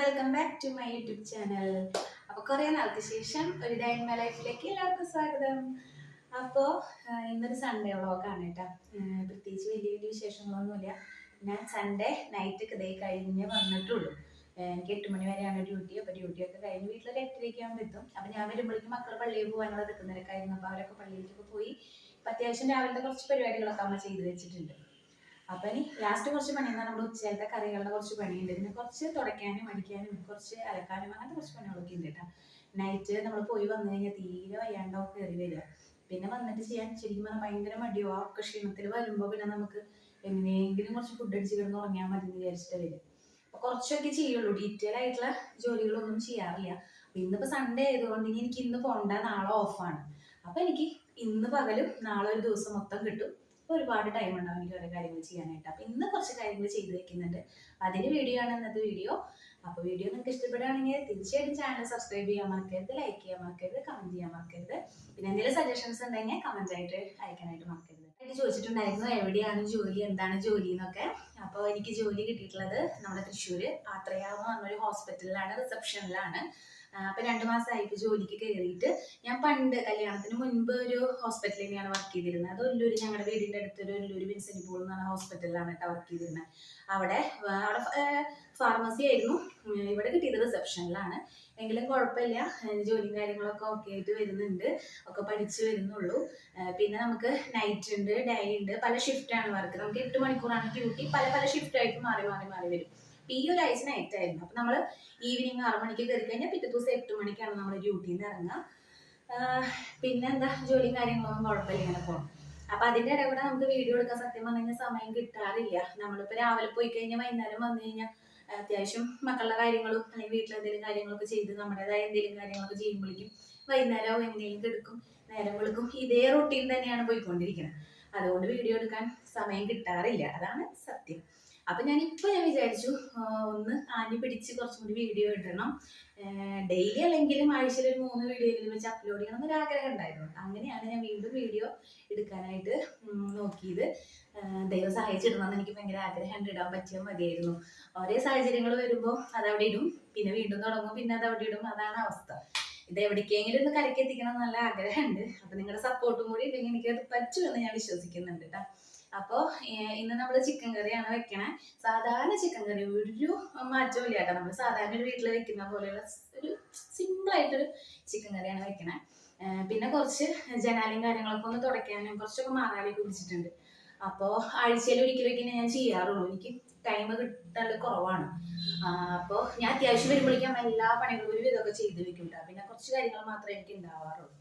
Welcome back to my YouTube channel. അപ്പോൾ കുറേ നാൾക്ക് ശേഷം ഒരു ഡേ ഇൻ മൈ ലൈഫിലേക്ക് എല്ലാവർക്കും സ്വാഗതം. അപ്പോൾ ഇന്നൊരു സൺഡേ വ്ളോഗാണ് കേട്ടോ. പ്രത്യേകിച്ച് വലിയ വലിയ വിശേഷങ്ങളൊന്നുമില്ല. ഞാൻ സൺഡേ നൈറ്റ് ഇതേ കഴിഞ്ഞ് വന്നിട്ടുള്ളൂ. എനിക്ക് 8 മണി വരെയാണ് ഡ്യൂട്ടി. അപ്പോൾ ഡ്യൂട്ടിയൊക്കെ കഴിഞ്ഞ് വീട്ടിലൊരു 8:30 ആകുമ്പോൾ എത്തും. അപ്പോൾ ഞാൻ വരുമ്പോഴേക്കും മക്കൾ പള്ളിയിൽ പോകാനുള്ള നിൽക്കുന്നവരൊക്കെയായിരുന്നു. അപ്പോൾ അവരൊക്കെ പള്ളിയിലേക്ക് പോയി. അപ്പോൾ അത്യാവശ്യം രാവിലത്തെ കുറച്ച് പരിപാടികളൊക്കെ അമ്മ ചെയ്ത് വെച്ചിട്ടുണ്ട്. അപ്പം ഇനി ലാസ്റ്റ് കുറച്ച് പണിയെന്നാൽ നമ്മുടെ ഉച്ചയിലത്തെ കറികളുടെ കുറച്ച് പണിയുണ്ട്. പിന്നെ കുറച്ച് തുടയ്ക്കാനും അടിക്കാനും കുറച്ച് അലക്കാനും അങ്ങനത്തെ കുറച്ച് പണികളൊക്കെ ഉണ്ട് കേട്ടോ. നൈറ്റ് നമ്മൾ പോയി വന്നു കഴിഞ്ഞാൽ തീരെ വയ്യാണ്ടൊക്കെ കയറി വരിക. പിന്നെ വന്നിട്ട് ചെയ്യാൻ ശരിക്കും പറഞ്ഞാൽ ഭയങ്കര മടിയോ ഒക്കെ ക്ഷീണത്തിൽ വരുമ്പോൾ പിന്നെ നമുക്ക് എങ്ങനെയെങ്കിലും കുറച്ച് ഫുഡ് അടിച്ച് കിടന്ന് ഉറങ്ങിയാൽ മതി എന്ന് വിചാരിച്ചിട്ട് വരും. അപ്പോൾ കുറച്ചൊക്കെ ചെയ്യുള്ളൂ, ഡീറ്റെയിൽ ആയിട്ടുള്ള ജോലികളൊന്നും ചെയ്യാറില്ല. അപ്പോൾ ഇന്നിപ്പോൾ സൺഡേ ആയതുകൊണ്ട് ഇനി എനിക്ക് ഇന്ന് പോകണ്ട, നാളെ ഓഫാണ്. അപ്പോൾ എനിക്ക് ഇന്ന് പകലും നാളെ ഒരു ദിവസം മൊത്തം കിട്ടും. ഒരുപാട് ടൈം ഉണ്ടാവും എനിക്ക് ഓരോ കാര്യങ്ങൾ ചെയ്യാനായിട്ട്. അപ്പോൾ ഇന്ന് കുറച്ച് കാര്യങ്ങൾ ചെയ്ത് വെക്കുന്നുണ്ട്. അതിൻ്റെ വീഡിയോ ആണ് ഇന്നത്തെ വീഡിയോ. അപ്പോൾ വീഡിയോ നിങ്ങൾക്ക് ഇഷ്ടപ്പെടുകയാണെങ്കിൽ തീർച്ചയായിട്ടും ചാനൽ സബ്സ്ക്രൈബ് ചെയ്യാൻ മറക്കരുത്, ലൈക്ക് ചെയ്യാൻ മറക്കരുത്, കമൻറ്റ് ചെയ്യാൻ മറക്കരുത്. പിന്നെ എന്തെങ്കിലും സജഷൻസ് ഉണ്ടെങ്കിൽ കമൻറ്റ് ആയിട്ട് അയക്കാനായിട്ട് മറക്കരുത്. എനിക്ക് ചോദിച്ചിട്ടുണ്ടായിരുന്നു എവിടെയാണ് ജോലി, എന്താണ് ജോലി എന്നൊക്കെ. അപ്പോൾ എനിക്ക് ജോലി കിട്ടിയിട്ടുള്ളത് നമ്മുടെ തൃശ്ശൂർ ആത്രയാവ് എന്ന് പറഞ്ഞൊരു ഹോസ്പിറ്റലിലാണ്, റിസപ്ഷനിലാണ്. അപ്പം 2 മാസമായിട്ട് ജോലിക്ക് കയറിയിട്ട്. ഞാൻ പണ്ട് കല്യാണത്തിന് മുൻപ് ഒരു ഹോസ്പിറ്റലിൽ തന്നെയാണ് വർക്ക് ചെയ്തിരുന്നത്. അത് ഒല്ലൂർ, ഞങ്ങളുടെ വീടിൻ്റെ അടുത്തൊരു ഒല്ലൂർ വിൻസെൻ്റ് പോൾ എന്ന് പറഞ്ഞ ഹോസ്പിറ്റലിലാണ് കേട്ടോ വർക്ക് ചെയ്തിരുന്നത്. അവിടെ ഫാർമസി ആയിരുന്നു. ഇവിടെ കിട്ടിയത് റിസപ്ഷനിലാണ്. എങ്കിലും കുഴപ്പമില്ല, ജോലിയും കാര്യങ്ങളൊക്കെ ഓക്കെ ആയിട്ട് വരുന്നുണ്ട്, ഒക്കെ പഠിച്ചു വരുന്നുള്ളൂ. പിന്നെ നമുക്ക് നൈറ്റ് ഉണ്ട്, ഡേ ഉണ്ട്, പല ഷിഫ്റ്റാണ് വർക്ക്. നമുക്ക് 8 മണിക്കൂറാണ് ഡ്യൂട്ടി. പല പല ഷിഫ്റ്റായിട്ട് മാറി മാറി മാറി വരും. ഈ ഒരാഴ്ച നൈറ്റ് ആയിരുന്നു. അപ്പം നമ്മൾ ഈവനിങ് 6 മണിക്ക് കയറി കഴിഞ്ഞാൽ പിറ്റേ ദിവസം 8 മണിക്കാണ് നമ്മൾ ഡ്യൂട്ടിയിൽ നിന്ന് ഇറങ്ങുക. പിന്നെ എന്താ, ജോലിയും കാര്യങ്ങളൊന്നും കുഴപ്പമില്ല, ഇങ്ങനെ പോകും. അപ്പം അതിൻ്റെ ഇടയിൽ കൂടെ നമുക്ക് വീഡിയോ എടുക്കാൻ സത്യം പറഞ്ഞു കഴിഞ്ഞാൽ സമയം കിട്ടാറില്ല. നമ്മളിപ്പോൾ രാവിലെ പോയി കഴിഞ്ഞാൽ വൈകുന്നേരം വന്നു കഴിഞ്ഞാൽ അത്യാവശ്യം മക്കളുടെ കാര്യങ്ങളും അല്ലെങ്കിൽ വീട്ടിലെന്തെങ്കിലും കാര്യങ്ങളൊക്കെ ചെയ്ത് നമ്മുടേതായ എന്തെങ്കിലും കാര്യങ്ങളൊക്കെ ചെയ്യുമ്പോഴേക്കും വൈകുന്നേരവും എങ്ങനെയും എടുക്കും, നേരം വെളുക്കും. ഇതേ റൊട്ടീൻ തന്നെയാണ് പോയിക്കൊണ്ടിരിക്കുന്നത്. അതുകൊണ്ട് വീഡിയോ എടുക്കാൻ സമയം കിട്ടാറില്ല, അതാണ് സത്യം. അപ്പം ഞാൻ വിചാരിച്ചു ഒന്ന് ആഞ്ഞു പിടിച്ച് കുറച്ചും കൂടി വീഡിയോ ഇടണം. ഡെയിലി അല്ലെങ്കിലും ആഴ്ചയിൽ ഒരു 3 വീഡിയോ വെച്ച് അപ്ലോഡ് ചെയ്യണം എന്നൊരു ആഗ്രഹം ഉണ്ടായിരുന്നു. അങ്ങനെയാണ് ഞാൻ വീണ്ടും വീഡിയോ എടുക്കാനായിട്ട് നോക്കിയത്. ദൈവം സഹായിച്ചിടണമെന്ന് എനിക്ക് ഭയങ്കര ആഗ്രഹമുണ്ട്. ഇടാൻ പറ്റിയാൽ മതിയായിരുന്നു. ഓരോ സാഹചര്യങ്ങൾ വരുമ്പോൾ അതവിടെ ഇടും, പിന്നെ വീണ്ടും തുടങ്ങും, പിന്നെ അതവിടെ ഇടും. അതാണ് അവസ്ഥ. ഇത് എവിടേക്കെങ്കിലും ഒന്ന് കരയ്ക്ക് എത്തിക്കണം എന്ന് നല്ല ആഗ്രഹമുണ്ട്. അപ്പം നിങ്ങളുടെ സപ്പോർട്ടും കൂടി ഉണ്ടെങ്കിൽ എനിക്കത് പറ്റുമെന്ന് ഞാൻ വിശ്വസിക്കുന്നുണ്ട് കേട്ടോ. അപ്പോൾ ഇന്ന് നമ്മൾ ചിക്കൻ കറിയാണ് വെക്കണേ. സാധാരണ ചിക്കൻ കറി, ഒരു മാറ്റവും ഇല്ല കേട്ടോ. നമ്മൾ സാധാരണ ഒരു വീട്ടിൽ വെക്കുന്ന പോലെയുള്ള ഒരു സിമ്പിളായിട്ടൊരു ചിക്കൻ കറിയാണ് വെക്കണേ. പിന്നെ കുറച്ച് ജനാലയും കാര്യങ്ങളൊക്കെ ഒന്ന് തുടയ്ക്കാനും കുറച്ചൊക്കെ മാറാലി കുടിച്ചിട്ടുണ്ട്. അപ്പോൾ ആഴ്ചയിൽ ഒരിക്കലൊക്കെ ഞാൻ ചെയ്യാറുള്ളൂ. എനിക്ക് ടൈം കിട്ടാൻ കുറവാണ്. അപ്പോൾ ഞാൻ അത്യാവശ്യം വരുമ്പോഴേക്കും എല്ലാ പണികളും ഒരു ഇതൊക്കെ ചെയ്ത് വെക്കും കേട്ടോ. പിന്നെ കുറച്ച് കാര്യങ്ങൾ മാത്രമേ എനിക്ക് ഉണ്ടാവാറുള്ളൂ.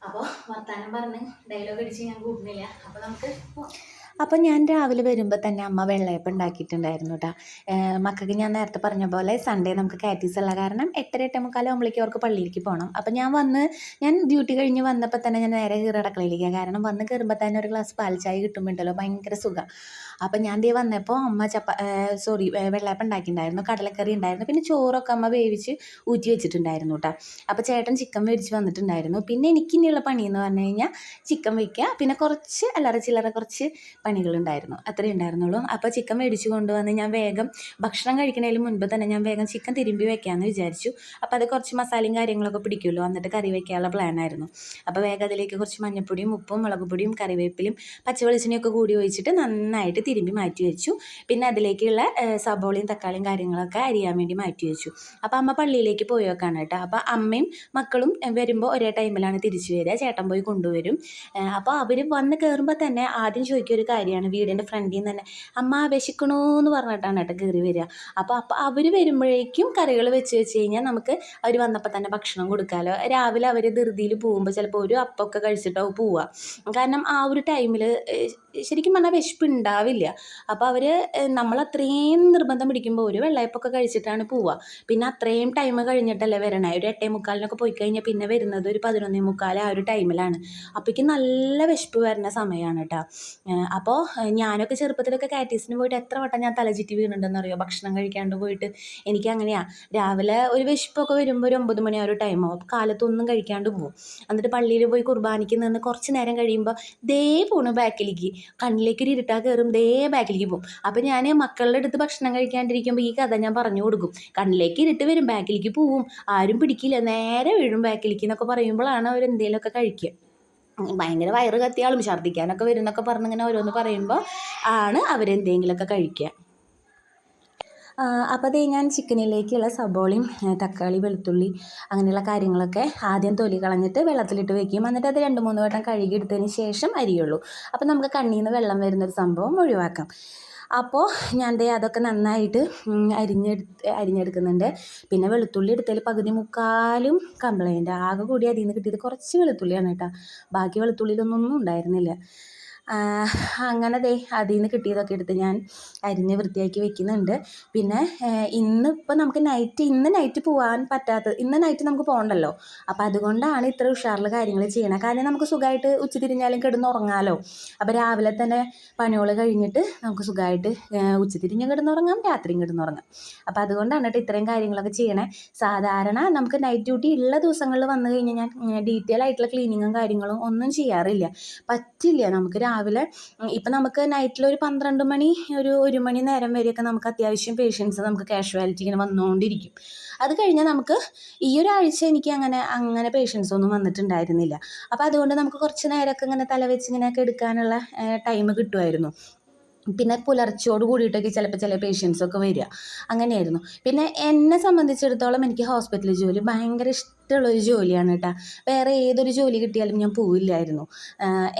അപ്പോൾ വർത്താനം പറഞ്ഞ് ഡയലോഗ് അടിച്ച് ഞാൻ കൂടുന്നില്ല. അപ്പോൾ നമുക്ക് അപ്പം ഞാൻ രാവിലെ വരുമ്പോൾ തന്നെ അമ്മ വെള്ളയപ്പം ഉണ്ടാക്കിയിട്ടുണ്ടായിരുന്നു കേട്ടോ. മക്കൾക്ക് ഞാൻ നേരത്തെ പറഞ്ഞ പോലെ സൺഡേ നമുക്ക് കാറ്റീസ് ഉള്ള കാരണം 8:30-8:45 ആകുമ്പോഴേക്കും അവർക്ക് പള്ളിയിലേക്ക് പോകണം. അപ്പം ഞാൻ ഡ്യൂട്ടി കഴിഞ്ഞ് വന്നപ്പോൾ തന്നെ ഞാൻ നേരെ കയറി അടുക്കളയിലേക്ക്. കാരണം വന്ന് കയറുമ്പോൾ തന്നെ ഒരു ഗ്ലാസ് പാൽ ചായ കിട്ടുമ്പോണ്ടല്ലോ ഭയങ്കര സുഖം. അപ്പം ഞാൻ വന്നപ്പോൾ അമ്മ വെള്ളയപ്പം ഉണ്ടാക്കിയിട്ടുണ്ടായിരുന്നു, കടലക്കറി ഉണ്ടായിരുന്നു, പിന്നെ ചോറൊക്കെ അമ്മ വേവിച്ച് ഊറ്റി വെച്ചിട്ടുണ്ടായിരുന്നു കേട്ടോ. അപ്പോൾ ചേട്ടൻ ചിക്കൻ മേടിച്ച് വന്നിട്ടുണ്ടായിരുന്നു. പിന്നെ എനിക്കിനിയുള്ള പണിയെന്ന് പറഞ്ഞു കഴിഞ്ഞാൽ ചിക്കൻ വയ്ക്കുക, പിന്നെ കുറച്ച് അല്ലറ ചില്ലറ കുറച്ച് പണികളുണ്ടായിരുന്നു, അത്രേ ഉണ്ടായിരുന്നുള്ളൂ. അപ്പോൾ ചിക്കൻ മേടിച്ച് കൊണ്ടുവന്ന് ഞാൻ വേഗം ഭക്ഷണം കഴിക്കുന്നതിന് മുൻപ് തന്നെ ഞാൻ വേഗം ചിക്കൻ തിരുമ്പി വെക്കാമെന്ന് വിചാരിച്ചു. അപ്പോൾ അത് കുറച്ച് മസാലയും കാര്യങ്ങളൊക്കെ പിടിക്കുമല്ലോ, എന്നിട്ട് കറി വയ്ക്കാനുള്ള പ്ലാനായിരുന്നു. അപ്പോൾ വേഗം അതിലേക്ക് കുറച്ച് മഞ്ഞൾപ്പൊടിയും ഉപ്പും മുളക് പൊടിയും കറിവേപ്പിലും പച്ചവെളിച്ചെണ്ണയൊക്കെ കൂടി ഒഴിച്ചിട്ട് നന്നായിട്ട് തിരുമ്പി മാറ്റി വെച്ചു. പിന്നെ അതിലേക്കുള്ള സബോളയും തക്കാളിയും കാര്യങ്ങളൊക്കെ അരിയാൻ വേണ്ടി മാറ്റി വെച്ചു. അപ്പോൾ അമ്മ പള്ളിയിലേക്ക് പോയി വെക്കാണ് കേട്ടോ. അപ്പോൾ അമ്മയും മക്കളും വരുമ്പോൾ ഒരേ ടൈമിലാണ് തിരിച്ചു വരിക, ചേട്ടൻ പോയി കൊണ്ടുവരും. അപ്പോൾ അവർ വന്ന് കയറുമ്പോൾ തന്നെ ആദ്യം ചോദിക്കുക ഒരു കാര്യമാണ്, വീടിൻ്റെ ഫ്രണ്ടിൽ നിന്ന് തന്നെ അമ്മ വിശക്കണോ എന്ന് പറഞ്ഞിട്ടാണ് കേട്ടോ കയറി വരിക. അപ്പോൾ അവർ വരുമ്പോഴേക്കും കറികൾ വെച്ച് കഴിഞ്ഞാൽ നമുക്ക് അവർ വന്നപ്പോൾ തന്നെ ഭക്ഷണം കൊടുക്കാമല്ലോ. രാവിലെ അവർ ധൃതിയിൽ പോകുമ്പോൾ ചിലപ്പോൾ ഒരു അപ്പമൊക്കെ കഴിച്ചിട്ടാവും പോവുക. കാരണം ആ ഒരു ടൈമിൽ ശരിക്കും പറഞ്ഞാൽ വിശപ്പ് ഉണ്ടാവില്ല. അപ്പോൾ അവർ നമ്മളത്രയും നിർബന്ധം പിടിക്കുമ്പോൾ ഒരു വെള്ളയപ്പൊക്കെ കഴിച്ചിട്ടാണ് പോവുക. പിന്നെ അത്രയും ടൈം കഴിഞ്ഞിട്ടല്ലേ വരണേ. ഒരു 8:45 പോയി കഴിഞ്ഞാൽ പിന്നെ വരുന്നത് ഒരു 11:45 ആ ഒരു ടൈമിലാണ്. അപ്പോഴേക്കും നല്ല വിശപ്പ് വരുന്ന സമയമാണ് കേട്ടോ. അപ്പോൾ ഞാനൊക്കെ ചെറുപ്പത്തിലൊക്കെ കാറ്റീസിന് പോയിട്ട് എത്ര വട്ടം ഞാൻ തലചുറ്റി വീണുണ്ടെന്ന് അറിയോ, ഭക്ഷണം കഴിക്കാണ്ട് പോയിട്ട്. എനിക്ക് അങ്ങനെയാണ്. രാവിലെ ഒരു വിശപ്പൊക്കെ വരുമ്പോൾ ഒരു 9 മണി ആ ഒരു ടൈമാവും. അപ്പോൾ കാലത്തൊന്നും കഴിക്കാണ്ട് പോകും. എന്നിട്ട് പള്ളിയിൽ പോയി കുർബാനയ്ക്ക് നിന്ന് കുറച്ച് നേരം കഴിയുമ്പോൾ ദേ പോണു ബാക്കിലേക്ക്. കണ്ണിലേക്ക് ഒരു ഇരുട്ടാ കയറും, ദേ ബാക്കിലേക്ക് പോകും. അപ്പം ഞാൻ മക്കളുടെ അടുത്ത് ഭക്ഷണം കഴിക്കാണ്ടിരിക്കുമ്പോൾ ഈ കഥ ഞാൻ പറഞ്ഞു കൊടുക്കും. കണ്ണിലേക്ക് ഇരുട്ട് വരും, ബാക്കിലേക്ക് പോവും, ആരും പിടിക്കില്ല, നേരെ വീഴും ബാക്കിലേക്ക് എന്നൊക്കെ പറയുമ്പോഴാണ് അവർ എന്തെങ്കിലുമൊക്കെ കഴിക്കുക. ഭയങ്കര വയറ് കത്തിയാളും ഛർദ്ദിക്കാനൊക്കെ വരുന്നൊക്കെ പറഞ്ഞിങ്ങനെ ഓരോന്ന് പറയുമ്പോൾ ആണ് അവരെന്തെങ്കിലുമൊക്കെ കഴിക്കുക. അപ്പോൾ അതേ ഞാൻ ചിക്കനിലേക്കുള്ള സബോളയും തക്കാളി, വെളുത്തുള്ളി അങ്ങനെയുള്ള കാര്യങ്ങളൊക്കെ ആദ്യം തൊലി കളഞ്ഞിട്ട് വെള്ളത്തിലിട്ട് വെക്കും. എന്നിട്ട് അത് 2-3 വട്ടം കഴുകി എടുത്തതിന് ശേഷം അരിയുള്ളൂ. അപ്പോൾ നമുക്ക് കണ്ണിൽ നിന്ന് വെള്ളം വരുന്നൊരു സംഭവം ഒഴിവാക്കാം. അപ്പോൾ ഞാൻ ദേ അതൊക്കെ നന്നായിട്ട് അരിഞ്ഞെടുക്കുന്നുണ്ട്. പിന്നെ വെളുത്തുള്ളി എടുത്തതിൽ പകുതി മുക്കാലും കംപ്ലൈൻറ്റ്, ആകെ കൂടി അതിൽ നിന്ന് കിട്ടിയത് കുറച്ച് വെളുത്തുള്ളിയാണ് കേട്ടോ. ബാക്കി വെളുത്തുള്ളിയിലൊന്നും ഉണ്ടായിരുന്നില്ല. അങ്ങനെ ദേ അതിൽ നിന്ന് കിട്ടിയതൊക്കെ എടുത്ത് ഞാൻ അരിഞ്ഞ് വൃത്തിയാക്കി വെക്കുന്നുണ്ട്. പിന്നെ ഇന്നിപ്പോൾ നമുക്ക് ഇന്ന് നൈറ്റ് പോകാൻ പറ്റാത്തത്, ഇന്ന് നൈറ്റ് നമുക്ക് പോകണ്ടല്ലോ. അപ്പോൾ അതുകൊണ്ടാണ് ഇത്ര ഉഷാറിൽ കാര്യങ്ങൾ ചെയ്യണം. കാരണം നമുക്ക് സുഖമായിട്ട് ഉച്ചതിരിഞ്ഞാലും കിടന്നുറങ്ങാമല്ലോ. അപ്പോൾ രാവിലെ തന്നെ പണികൾ കഴിഞ്ഞിട്ട് നമുക്ക് സുഖമായിട്ട് ഉച്ചതിരിഞ്ഞും കിടന്നുറങ്ങാം, രാത്രിയും കിടന്നുറങ്ങാം. അപ്പോൾ അതുകൊണ്ടാണ് കേട്ടോ ഇത്രയും കാര്യങ്ങളൊക്കെ ചെയ്യണേ. സാധാരണ നമുക്ക് നൈറ്റ് ഡ്യൂട്ടി ഉള്ള ദിവസങ്ങളിൽ വന്നു കഴിഞ്ഞാൽ ഞാൻ ഡീറ്റെയിൽ ആയിട്ടുള്ള ക്ലീനിങ്ങും കാര്യങ്ങളും ഒന്നും ചെയ്യാറില്ല. പറ്റില്ല. നമുക്ക് രാവിലെ ഇപ്പം നമുക്ക് നൈറ്റിൽ ഒരു 12 മണി, ഒരു 1 മണി നേരം വരെയൊക്കെ നമുക്ക് അത്യാവശ്യം പേഷ്യൻസ് നമുക്ക് കാഷ്വാലിറ്റി ഇങ്ങനെ വന്നുകൊണ്ടിരിക്കും. അത് കഴിഞ്ഞാൽ നമുക്ക് ഈ ഒരാഴ്ച എനിക്ക് അങ്ങനെ പേഷ്യൻസ് ഒന്നും വന്നിട്ടുണ്ടായിരുന്നില്ല. അപ്പോൾ അതുകൊണ്ട് നമുക്ക് കുറച്ച് നേരമൊക്കെ ഇങ്ങനെ തല വെച്ച് ഇങ്ങനെയൊക്കെ എടുക്കാനുള്ള ടൈം കിട്ടുമായിരുന്നു. പിന്നെ പുലർച്ചയോട് കൂടിയിട്ടൊക്കെ ചിലപ്പോൾ ചില പേഷ്യൻസൊക്കെ വരിക, അങ്ങനെയായിരുന്നു. പിന്നെ എന്നെ സംബന്ധിച്ചിടത്തോളം എനിക്ക് ഹോസ്പിറ്റൽ ജോലി ഭയങ്കര ഇഷ്ടമുള്ളൊരു ജോലിയാണ് കേട്ടോ. വേറെ ഏതൊരു ജോലി കിട്ടിയാലും ഞാൻ പോവില്ലായിരുന്നു.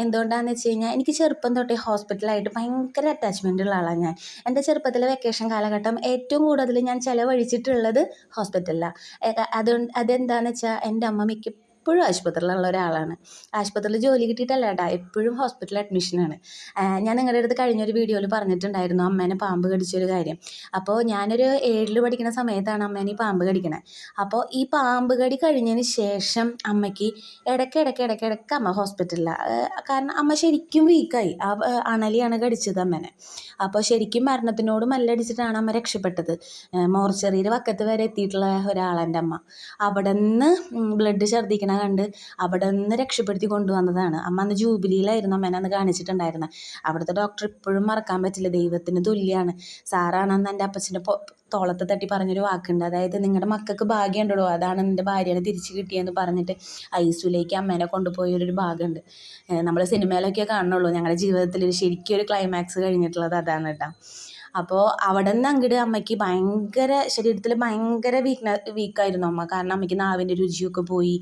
എന്തുകൊണ്ടാണെന്ന് വെച്ച് കഴിഞ്ഞാൽ എനിക്ക് ചെറുപ്പം തൊട്ടേ ഹോസ്പിറ്റലായിട്ട് ഭയങ്കര അറ്റാച്ച്മെൻ്റ് ഉള്ള ആളാണ് ഞാൻ. എൻ്റെ ചെറുപ്പത്തിലെ വെക്കേഷൻ കാലഘട്ടം ഏറ്റവും കൂടുതൽ ഞാൻ ചിലവഴിച്ചിട്ടുള്ളത് ഹോസ്പിറ്റലിലാണ്. അതെന്താണെന്ന് വെച്ചാൽ എൻ്റെ അമ്മ എപ്പോഴും ആശുപത്രിയിലുള്ള ഒരാളാണ്. ആശുപത്രിയിൽ ജോലി കിട്ടിയിട്ടല്ല കേട്ടോ, എപ്പോഴും ഹോസ്പിറ്റൽ അഡ്മിഷനാണ്. ഞാൻ നിങ്ങളുടെ അടുത്ത് കഴിഞ്ഞൊരു വീഡിയോയിൽ പറഞ്ഞിട്ടുണ്ടായിരുന്നു അമ്മേനെ പാമ്പ് കടിച്ചൊരു കാര്യം. അപ്പോൾ ഞാനൊരു 7ൽ പഠിക്കുന്ന സമയത്താണ് അമ്മേനെ ഈ പാമ്പ് കടിക്കണേ. അപ്പോൾ ഈ പാമ്പ് കടി കഴിഞ്ഞതിന് ശേഷം അമ്മയ്ക്ക് ഇടയ്ക്ക് അമ്മ ഹോസ്പിറ്റലിലാണ്. കാരണം അമ്മ ശരിക്കും വീക്കായി. അണലിയാണ് കടിച്ചത് അമ്മേനെ. അപ്പോൾ ശരിക്കും മരണത്തിനോട് മല്ലടിച്ചിട്ടാണ് അമ്മ രക്ഷപ്പെട്ടത്. മോർച്ചറിയിൽ വക്കത്ത് വരെ എത്തിയിട്ടുള്ള ഒരാളെൻ്റെ അമ്മ. അവിടെ നിന്ന് ബ്ലഡ് ഛർദ്ദിക്കണ കണ്ട് അവിടെ നിന്ന് രക്ഷപ്പെടുത്തി കൊണ്ടുവന്നതാണ്. അമ്മ അന്ന് ജൂബിലിയിലായിരുന്നു അമ്മേനെ അന്ന് കാണിച്ചിട്ടുണ്ടായിരുന്നത്. അവിടുത്തെ ഡോക്ടർ ഇപ്പോഴും മറക്കാൻ പറ്റില്ല, ദൈവത്തിന് തുല്യമാണ്. സാറാണ് അന്ന് എൻ്റെ അപ്പച്ചൻ്റെ തോളത്ത് തട്ടി പറഞ്ഞൊരു വാക്കുണ്ട്, അതായത് നിങ്ങളുടെ മക്കൾക്ക് ഭാഗ്യം ഉണ്ടോ, അതാണ് എൻ്റെ ഭാര്യനെ തിരിച്ച് കിട്ടിയെന്ന് പറഞ്ഞിട്ട് ഐസിയുലേക്ക് അമ്മേനെ കൊണ്ടുപോയൊരു ഭാഗമുണ്ട്. നമ്മൾ സിനിമയിലൊക്കെ കാണുന്നുള്ളൂ, ഞങ്ങളുടെ ജീവിതത്തിൽ ശരിക്കും ഒരു ക്ലൈമാക്സ് കഴിഞ്ഞിട്ടുള്ളത് അതാണ് കേട്ടോ. അപ്പോൾ അവിടെ നിന്ന് അങ്ങോട്ട് അമ്മയ്ക്ക് ശരീരത്തിൽ ഭയങ്കര വീക്കായിരുന്നു അമ്മ. കാരണം അമ്മയ്ക്ക് നാവിൻ്റെ രുചിയൊക്കെ പോയി,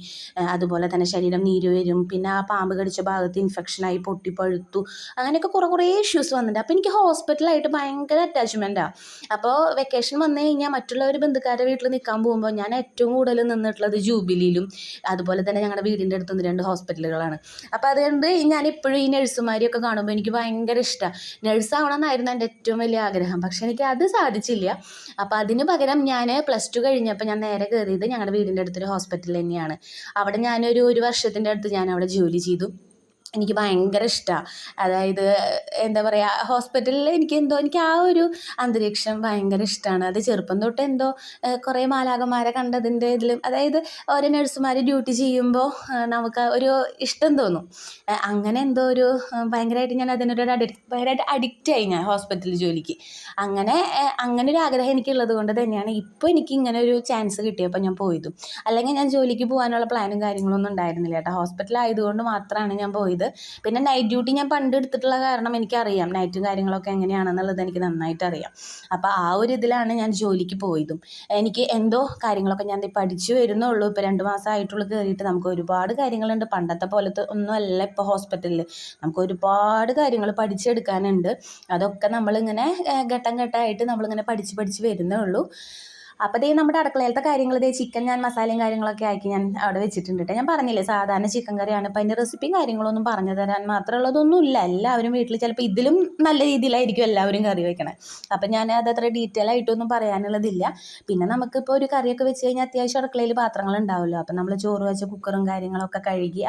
അതുപോലെ തന്നെ ശരീരം നീര് വരും, പിന്നെ ആ പാമ്പ് കടിച്ച ഭാഗത്ത് ഇൻഫെക്ഷനായി പൊട്ടിപ്പഴുത്തു, അങ്ങനെയൊക്കെ കുറേ ഇഷ്യൂസ് വന്നിട്ടുണ്ട്. അപ്പോൾ എനിക്ക് ഹോസ്പിറ്റലായിട്ട് ഭയങ്കര അറ്റാച്ച്മെൻറ്റാണ്. അപ്പോൾ വെക്കേഷൻ വന്നു കഴിഞ്ഞാൽ മറ്റുള്ളവർ ബന്ധുക്കാരുടെ വീട്ടിൽ നിൽക്കാൻ പോകുമ്പോൾ ഞാൻ ഏറ്റവും കൂടുതൽ നിന്നിട്ടുള്ളത് ജൂബിലിയിലും അതുപോലെ തന്നെ ഞങ്ങളുടെ വീടിൻ്റെ അടുത്ത് 2 ഹോസ്പിറ്റലുകളാണ്. അപ്പോൾ അതുകൊണ്ട് ഞാനിപ്പോഴും ഈ നഴ്സുമാരെയൊക്കെ കാണുമ്പോൾ എനിക്ക് ഭയങ്കര ഇഷ്ടമാണ്. നഴ്സാവണമെന്നായിരുന്നു എൻ്റെ ഏറ്റവും വലിയ ആഗ്രഹം. പക്ഷെ എനിക്ക് അത് സാധിച്ചില്ല. അപ്പോൾ അതിന് പകരം ഞാൻ +2 കഴിഞ്ഞപ്പോൾ ഞാൻ നേരെ കയറിയത് ഞങ്ങളുടെ വീടിൻ്റെ അടുത്തൊരു ഹോസ്പിറ്റൽ തന്നെയാണ്. അവിടെ ഞാനൊരു 1 വർഷത്തിൻ്റെ അടുത്ത് ഞാൻ അവിടെ ജോലി ചെയ്തു. എനിക്ക് ഭയങ്കര ഇഷ്ടമാണ്. അതായത് എന്താ പറയുക, ഹോസ്പിറ്റലിൽ എനിക്ക് ആ ഒരു അന്തരീക്ഷം ഭയങ്കര ഇഷ്ടമാണ്. അത് ചെറുപ്പം തൊട്ട് കുറേ മാലാഖമാരെ കണ്ടതിൻ്റെ ഇതിലും, അതായത് ഓരോ നഴ്സുമാർ ഡ്യൂട്ടി ചെയ്യുമ്പോൾ നമുക്ക് ഒരു ഇഷ്ടം തോന്നും. അങ്ങനെ ഒരു ഭയങ്കരമായിട്ട് ഞാൻ ഭയങ്കരമായിട്ട് അഡിക്റ്റായി ഞാൻ ഹോസ്പിറ്റൽ ജോലിക്ക്. അങ്ങനെ ഒരു ആഗ്രഹം എനിക്കുള്ളത് കൊണ്ട് തന്നെയാണ് ഇപ്പോൾ എനിക്ക് ഇങ്ങനെ ഒരു ചാൻസ് കിട്ടിയപ്പോൾ ഞാൻ പോയതും. അല്ലെങ്കിൽ ഞാൻ ജോലിക്ക് പോകാനുള്ള പ്ലാനും കാര്യങ്ങളൊന്നും ഉണ്ടായിരുന്നില്ല കേട്ടോ. ഹോസ്പിറ്റലായതുകൊണ്ട് മാത്രമാണ് ഞാൻ പോയത്. പിന്നെ നൈറ്റ് ഡ്യൂട്ടി ഞാൻ പണ്ട് എടുത്തിട്ടുള്ള കാരണം എനിക്കറിയാം നൈറ്റും കാര്യങ്ങളൊക്കെ എങ്ങനെയാണെന്നുള്ളത് എനിക്ക് നന്നായിട്ട് അറിയാം. അപ്പോൾ ആ ഒരു ഇതിലാണ് ഞാൻ ജോലിക്ക് പോയതും. എനിക്ക് കാര്യങ്ങളൊക്കെ ഞാൻ പഠിച്ചു വരുന്നുള്ളൂ. ഇപ്പോൾ 2 മാസമായിട്ടുള്ളൂ കയറിയിട്ട്. നമുക്ക് ഒരുപാട് കാര്യങ്ങളുണ്ട്. പണ്ടത്തെ പോലത്തെ ഒന്നും അല്ല ഇപ്പോൾ ഹോസ്പിറ്റലിൽ. നമുക്ക് ഒരുപാട് കാര്യങ്ങൾ പഠിച്ചെടുക്കാനുണ്ട്. അതൊക്കെ നമ്മളിങ്ങനെ ഘട്ടം ഘട്ടമായിട്ട് നമ്മളിങ്ങനെ പഠിച്ച് വരുന്നേ ഉള്ളൂ. അപ്പോൾ നമ്മുടെ അടുക്കളയിലത്തെ കാര്യങ്ങൾ ചിക്കൻ ഞാൻ മസാലയും കാര്യങ്ങളൊക്കെ ആക്കി ഞാൻ അവിടെ വെച്ചിട്ടുണ്ട് കേട്ടോ. ഞാൻ പറഞ്ഞില്ലേ സാധാരണ ചിക്കൻ കറിയാണ്. അപ്പോൾ അതിൻ്റെ റെസിപ്പിയും കാര്യങ്ങളൊന്നും പറഞ്ഞു തരാൻ മാത്രമുള്ളതൊന്നുമില്ല. എല്ലാവരും വീട്ടിൽ ചിലപ്പോൾ ഇതിലും നല്ല രീതിയിലായിരിക്കും എല്ലാവരും കറി വെക്കണേ. അപ്പം ഞാൻ അതത്ര ഡീറ്റെയിൽ ആയിട്ടൊന്നും പറയാനുള്ളതില്ല. പിന്നെ നമുക്കിപ്പോൾ ഒരു കറിയൊക്കെ വെച്ച് കഴിഞ്ഞാൽ അത്യാവശ്യം അടുക്കളയിൽ പാത്രങ്ങൾ ഉണ്ടാവുമല്ലോ. അപ്പം നമ്മൾ ചോറ് വെച്ച കുക്കറും കാര്യങ്ങളൊക്കെ കഴുകി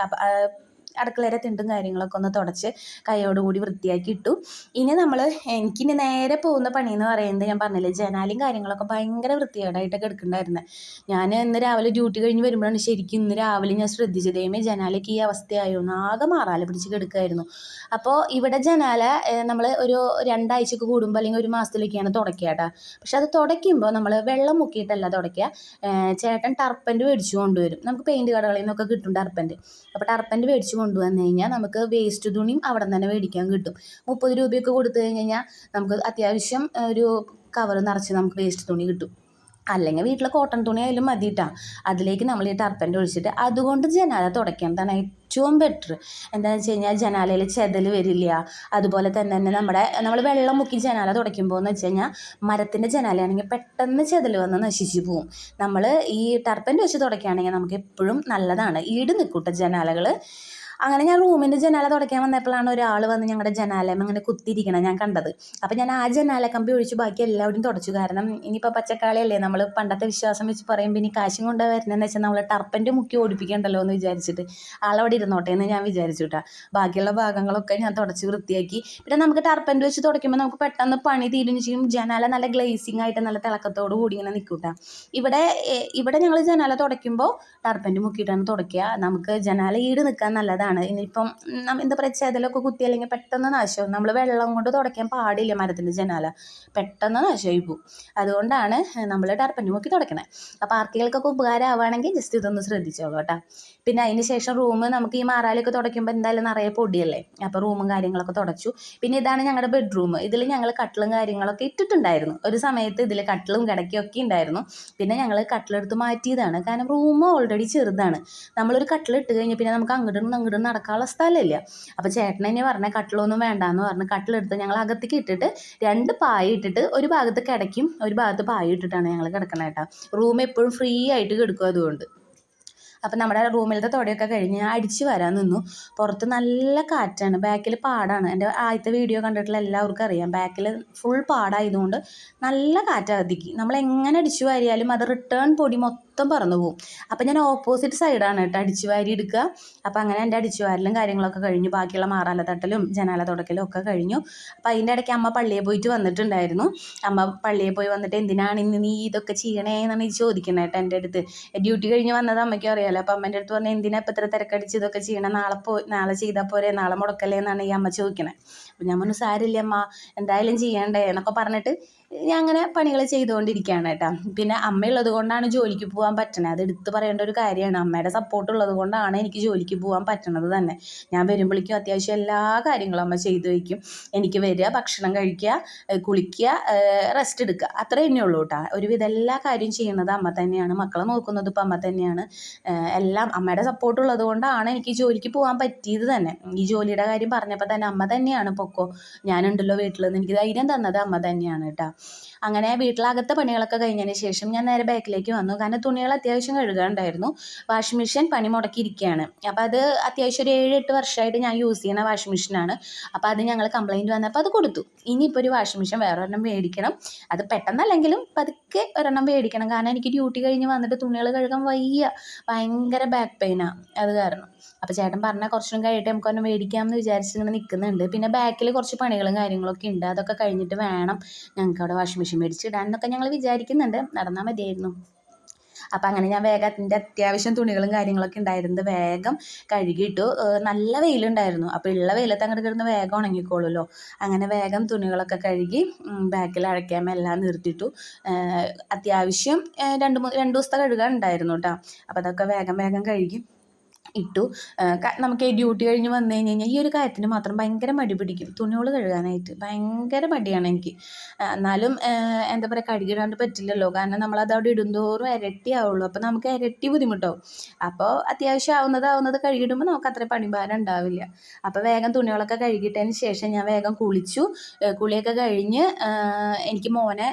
അടുക്കളയുടെ തിണ്ടും കാര്യങ്ങളൊക്കെ ഒന്ന് തുടച്ച് കൈയോടുകൂടി വൃത്തിയാക്കി ഇട്ടു. ഇനി എനിക്കിനി നേരെ പോകുന്ന പണിയെന്ന് പറയുന്നത് ഞാൻ പറഞ്ഞില്ലേ, ജനാലയും കാര്യങ്ങളൊക്കെ ഭയങ്കര വൃത്തികേടായിട്ടൊക്കെ എടുക്കണ്ടായിരുന്നത്. ഞാൻ ഇന്ന് രാവിലെ ഡ്യൂട്ടി കഴിഞ്ഞ് വരുമ്പോഴാണ് ശരിക്കും ഇന്ന് രാവിലെ ഞാൻ ശ്രദ്ധിച്ചത്, ജനാലയ്ക്ക് ഈ അവസ്ഥയായോ എന്ന്. ആകെ മാറാല പിടിച്ച് കിടക്കുമായിരുന്നു. അപ്പോൾ ഇവിടെ ജനാല നമ്മൾ ഒരു 2 ആഴ്ചക്ക് കൂടുമ്പോൾ അല്ലെങ്കിൽ ഒരു മാസത്തിലൊക്കെയാണ് തുടയ്ക്കുക കേട്ടോ. പക്ഷെ അത് തുടയ്ക്കുമ്പോൾ നമ്മൾ വെള്ളം മുക്കിയിട്ടല്ല തുടയ്ക്കുക. ചേട്ടൻ ടർപ്പൻ്റ് മേടിച്ചു കൊണ്ടുവരും. നമുക്ക് പെയിൻറ്റ് കടകളിൽ നിന്നൊക്കെ കിട്ടും ടർപ്പൻ്റ്. അപ്പോൾ ടർപ്പൻ്റ് മേടിച്ചു കൊണ്ടുവന്ന് കഴിഞ്ഞാൽ നമുക്ക് വേസ്റ്റ് തുണിയും അവിടെ തന്നെ മേടിക്കാൻ കിട്ടും. 30 രൂപയൊക്കെ കൊടുത്തു കഴിഞ്ഞാൽ നമുക്ക് അത്യാവശ്യം ഒരു കവർ നിറച്ച് നമുക്ക് വേസ്റ്റ് തുണി കിട്ടും. അല്ലെങ്കിൽ വീട്ടിലെ കോട്ടൺ തുണി ആയാലും മതി കേട്ടോ. അതിലേക്ക് നമ്മൾ ഈ ടർപ്പൻ്റ് ഒഴിച്ചിട്ട് അതുകൊണ്ട് ജനാല തുടയ്ക്കുന്നതാണ് ഏറ്റവും ബെറ്റർ. എന്താണെന്ന് വെച്ച് കഴിഞ്ഞാൽ ജനാലയിൽ ചെതൽ വരില്ല. അതുപോലെ തന്നെ നമ്മൾ വെള്ളം മുക്കി ജനാല തുടയ്ക്കുമ്പോൾ എന്ന് വെച്ച് കഴിഞ്ഞാൽ മരത്തിൻ്റെ ജനാലയാണെങ്കിൽ പെട്ടെന്ന് ചെതൽ വന്ന് നശിച്ചു പോവും. നമ്മൾ ഈ ടർപ്പൻ്റ് വെച്ച് തുടയ്ക്കുകയാണെങ്കിൽ നമുക്ക് എപ്പോഴും നല്ലതാണ്, ഈട് നിൽക്കൂട്ട ജനാലകൾ. അങ്ങനെ ഞാൻ റൂമിൻ്റെ ജനാല തുടയ്ക്കാൻ വന്നപ്പോഴാണ് ഒരാൾ വന്ന് ഞങ്ങളുടെ ജനാലയം അങ്ങനെ കുത്തിയിരിക്കണം ഞാൻ കണ്ടത്. അപ്പോൾ ഞാൻ ആ ജനാല കമ്പി ഒഴിച്ച് ബാക്കി എല്ലാവരും തുടച്ചു. കാരണം ഇനിയിപ്പോൾ പച്ചക്കാളിയല്ലേ, നമ്മൾ പണ്ടത്തെ വിശ്വാസം വെച്ച് പറയുമ്പോൾ ഇനി കാശും കൊണ്ട് വരുന്നതെന്ന് വെച്ചാൽ നമ്മൾ ടർപ്പൻ്റ് മുക്കി ഓടിപ്പിക്കണ്ടല്ലോ എന്ന് വിചാരിച്ചിട്ട് ആളവിടെ ഇരുന്നോട്ടെ എന്ന് ഞാൻ വിചാരിച്ചു കേട്ടോ. ബാക്കിയുള്ള ഭാഗങ്ങളൊക്കെ ഞാൻ തുടച്ച് വൃത്തിയാക്കി. പിന്നെ നമുക്ക് ടർപ്പൻ്റ് വെച്ച് തുടയ്ക്കുമ്പോൾ നമുക്ക് പെട്ടെന്ന് പണി തീരുകയും ചെയ്യും. ജനാല നല്ല ഗ്ലേസിങ് ആയിട്ട് നല്ല തിളക്കത്തോട് കൂടി ഇങ്ങനെ നിൽക്കും കേട്ടോ. ഇവിടെ ഞങ്ങൾ ജനാല തുടയ്ക്കുമ്പോൾ ടർപ്പൻ്റ് മുക്കിയിട്ടാണ് തുടയ്ക്കുക. നമുക്ക് ജനാല ഈട് നിൽക്കാൻ നല്ലതാണ്. ഇനിയിപ്പം എന്താ പറയുക, ചെതലൊക്കെ കുത്തി അല്ലെങ്കിൽ പെട്ടെന്ന് നാശമാവും. നമ്മൾ വെള്ളം കൊണ്ട് തുടയ്ക്കാൻ പാടില്ല മരത്തിൻ്റെ ജനാല, പെട്ടെന്ന് നാശമായി പോവും. അതുകൊണ്ടാണ് നമ്മൾ ടർപ്പൻ്റ് മുക്കി തുടയ്ക്കണേ. അപ്പോൾ ആർക്കുകൾക്കൊക്കെ ഉപകാരമാവുകയാണെങ്കിൽ ജസ്റ്റ് ഇതൊന്ന് ശ്രദ്ധിച്ചോളൂ കേട്ടോ. പിന്നെ അതിന് ശേഷം നമുക്ക് ഈ മാറാലൊക്കെ തുടയ്ക്കുമ്പോൾ എന്തായാലും നിറയെ പൊടിയല്ലേ. അപ്പോൾ റൂമും കാര്യങ്ങളൊക്കെ തുടച്ചു. പിന്നെ ഇതാണ് ഞങ്ങളുടെ ബെഡ്റൂം. ഇതിൽ ഞങ്ങൾ കട്ടിലും കാര്യങ്ങളൊക്കെ ഇട്ടിട്ടുണ്ടായിരുന്നു. ഒരു സമയത്ത് ഇതിൽ കട്ടിലും കിടക്കയൊക്കെ ഉണ്ടായിരുന്നു. പിന്നെ ഞങ്ങൾ കട്ടിലെടുത്ത് മാറ്റിയതാണ്. കാരണം റൂം ഓൾറെഡി ചെറുതാണ്. നമ്മളൊരു കട്ടിലിട്ട് കഴിഞ്ഞാൽ പിന്നെ നമുക്ക് അങ്ങോട്ടും നടക്കാനുള്ള സ്ഥലമില്ല. അപ്പോൾ ചേട്ടൻ തന്നെ പറഞ്ഞ കട്ടിലൊന്നും വേണ്ടാന്ന് പറഞ്ഞ് കട്ടിലെടുത്ത് ഞങ്ങൾ അകത്തേക്ക് ഇട്ടിട്ട് 2 പായ ഇട്ടിട്ട് ഒരു ഭാഗത്ത് കിടക്കും, ഒരു ഭാഗത്ത് പായ ഇട്ടിട്ടാണ് ഞങ്ങൾ കിടക്കണത് കേട്ടോ. റൂം എപ്പോഴും ഫ്രീ ആയിട്ട് കിടക്കും. അതുകൊണ്ട് അപ്പം നമ്മുടെ റൂമിലത്തെ തുടയൊക്കെ കഴിഞ്ഞ് ഞാൻ അടിച്ച് വരാൻ നിന്നു. പുറത്ത് നല്ല കാറ്റാണ്, ബാക്കിൽ പാടാണ്. എൻ്റെ ആദ്യത്തെ വീഡിയോ കണ്ടിട്ടുള്ള എല്ലാവർക്കും അറിയാം, ബാക്കിൽ ഫുൾ പാടായതുകൊണ്ട് നല്ല കാറ്റകത്തേക്ക്. നമ്മൾ എങ്ങനെ അടിച്ചു വാരിയാലും അത് റിട്ടേൺ പൊടി മൊത്തം പറന്നു പോകും. അപ്പം ഞാൻ ഓപ്പോസിറ്റ് സൈഡാണ് കേട്ടോ അടിച്ചു വാരി എടുക്കുക. അപ്പം അങ്ങനെ എൻ്റെ അടിച്ചു വാരലും കാര്യങ്ങളൊക്കെ കഴിഞ്ഞു. ബാക്കിയുള്ള മാറാല തട്ടലും ജനാല തുടക്കലും ഒക്കെ കഴിഞ്ഞു. അപ്പം അതിൻ്റെ ഇടയ്ക്ക് അമ്മ പള്ളിയിൽ പോയിട്ട് വന്നിട്ടുണ്ടായിരുന്നു. അമ്മ പള്ളിയിൽ പോയി വന്നിട്ട് എന്തിനാണ് ഇന്ന് നീ ഇതൊക്കെ ചെയ്യണേ എന്നാണ് ഈ ചോദിക്കുന്നത് കേട്ടോ എൻ്റെ അടുത്ത്. ഡ്യൂട്ടി കഴിഞ്ഞ് വന്നത് അമ്മയ്ക്കും അറിയാലോ. അപ്പം അമ്മേൻ്റെ അടുത്ത് പറഞ്ഞാൽ എന്തിനാ ഇപ്പം ഇത്ര തിരക്കടിച്ച് ഇതൊക്കെ ചെയ്യണം, നാളെ ചെയ്താൽ പോരെ, നാളെ മുടക്കല്ലേ എന്നാണ് ഈ അമ്മ ചോദിക്കണേ. അപ്പം ഞാൻ പറഞ്ഞു സാരില്ല അമ്മ, എന്തായാലും ചെയ്യണ്ടേ എന്നൊക്കെ പറഞ്ഞിട്ട് ഞാൻ അങ്ങനെ പണികൾ ചെയ്തുകൊണ്ടിരിക്കുകയാണ് കേട്ടോ. പിന്നെ അമ്മയുള്ളത് കൊണ്ടാണ് ജോലിക്ക് പോകാൻ പറ്റണത്. അത് എടുത്ത് പറയേണ്ട ഒരു കാര്യമാണ്. അമ്മയുടെ സപ്പോർട്ട് ഉള്ളത് കൊണ്ടാണ് എനിക്ക് ജോലിക്ക് പോകാൻ പറ്റണത് തന്നെ. ഞാൻ വരുമ്പോഴേക്കും അത്യാവശ്യം എല്ലാ കാര്യങ്ങളും അമ്മ ചെയ്തു വയ്ക്കും. എനിക്ക് വരിക, ഭക്ഷണം കഴിക്കുക, കുളിക്കുക, റെസ്റ്റ് എടുക്കുക, അത്ര തന്നെ ഉള്ളൂ കേട്ടോ. ഒരുവിധം എല്ലാ കാര്യവും ചെയ്യുന്നത് അമ്മ തന്നെയാണ്. മക്കളെ നോക്കുന്നത് ഇപ്പം അമ്മ തന്നെയാണ്. എല്ലാം അമ്മയുടെ സപ്പോർട്ട് ഉള്ളത് കൊണ്ടാണ് എനിക്ക് ജോലിക്ക് പോകാൻ പറ്റിയത് തന്നെ. ഈ ജോലിയുടെ കാര്യം പറഞ്ഞപ്പോൾ തന്നെ അമ്മ തന്നെയാണ് പൊക്കോ, ഞാനുണ്ടല്ലോ വീട്ടിൽ നിന്ന് എനിക്ക് ധൈര്യം തന്നത് അമ്മ തന്നെയാണ് കേട്ടോ. അങ്ങനെ വീട്ടിലകത്തെ പണികളൊക്കെ കഴിഞ്ഞതിന് ശേഷം ഞാൻ നേരെ ബാക്കിലേക്ക് വന്നു. കാരണം തുണികൾ അത്യാവശ്യം കഴുകാനുണ്ടായിരുന്നു. വാഷിംഗ് മെഷീൻ പണി മുടക്കിയിരിക്കുകയാണ്. അപ്പോൾ അത് അത്യാവശ്യം ഒരു 7-8 വർഷമായിട്ട് ഞാൻ യൂസ് ചെയ്യുന്ന വാഷിംഗ് മെഷീനാണ്. അപ്പോൾ അത് ഞങ്ങൾ കംപ്ലയിൻറ്റ് വന്നപ്പോൾ അത് കൊടുത്തു. ഇനിയിപ്പോൾ ഒരു വാഷിംഗ് മെഷീൻ വേറെ ഒരെണ്ണം മേടിക്കണം. അത് പെട്ടെന്നല്ലെങ്കിലും പതുക്കെ ഒരെണ്ണം മേടിക്കണം. കാരണം എനിക്ക് ഡ്യൂട്ടി കഴിഞ്ഞ് വന്നിട്ട് തുണികൾ കഴുകാൻ വയ്യ, ഭയങ്കര ബാക്ക് പെയിനാണ് അത് കാരണം. അപ്പോൾ ചേട്ടൻ പറഞ്ഞാൽ കുറച്ചും കഴിയിട്ട് നമുക്ക് ഒരെണ്ണം മേടിക്കാമെന്ന് വിചാരിച്ചിങ്ങനെ നിൽക്കുന്നുണ്ട്. പിന്നെ ബാക്കിൽ കുറച്ച് പണികളും കാര്യങ്ങളൊക്കെ ഉണ്ട്. അതൊക്കെ കഴിഞ്ഞിട്ട് വേണം ഞങ്ങൾക്ക് അവിടെ വാഷിംഗ് മെഷീൻ മേടിച്ചിടാൻ എന്നൊക്കെ ഞങ്ങൾ വിചാരിക്കുന്നുണ്ട്. നടന്നാൽ മതിയായിരുന്നു. അപ്പം അങ്ങനെ ഞാൻ വേഗം അതിൻ്റെ അത്യാവശ്യം തുണികളും കാര്യങ്ങളൊക്കെ ഉണ്ടായിരുന്നത് വേഗം കഴുകിയിട്ടു. നല്ല വെയിലുണ്ടായിരുന്നു. അപ്പോൾ ഉള്ള വെയിലത്ത് അങ്ങോട്ട് കിടന്ന് വേഗം ഉണങ്ങിക്കോളുമല്ലോ. അങ്ങനെ വേഗം തുണികളൊക്കെ കഴുകി ബാക്കിൽ അഴയ്ക്കാമെല്ലാം എല്ലാം നിർത്തിയിട്ടു. അത്യാവശ്യം 2 ദിവസത്തെ കഴുകാൻ ഉണ്ടായിരുന്നു കേട്ടോ. അപ്പോൾ അതൊക്കെ വേഗം കഴുകി ഇട്ടു. നമുക്ക് ഡ്യൂട്ടി കഴിഞ്ഞ് വന്നു കഴിഞ്ഞാൽ ഈ ഒരു കാര്യത്തിന് മാത്രം ഭയങ്കര മടി പിടിക്കും, തുണികൾ കഴുകാനായിട്ട് ഭയങ്കര മടിയാണ് എനിക്ക്. എന്നാലും എന്താ പറയുക, കഴുകിടാണ്ട് പറ്റില്ലല്ലോ. കാരണം നമ്മളത് അവിടെ ഇടുന്തോറും ഇരട്ടിയാവുള്ളൂ. അപ്പോൾ നമുക്ക് ഇരട്ടി ബുദ്ധിമുട്ടാവും. അപ്പോൾ അത്യാവശ്യം ആവുന്നത് കഴുകിയിടുമ്പോൾ നമുക്ക് അത്ര പണിഭാരം ഉണ്ടാവില്ല. അപ്പോൾ വേഗം തുണികളൊക്കെ കഴുകിയിട്ടതിന് ശേഷം ഞാൻ വേഗം കുളിച്ചു. കുളിയൊക്കെ കഴിഞ്ഞ് എനിക്ക് മോനെ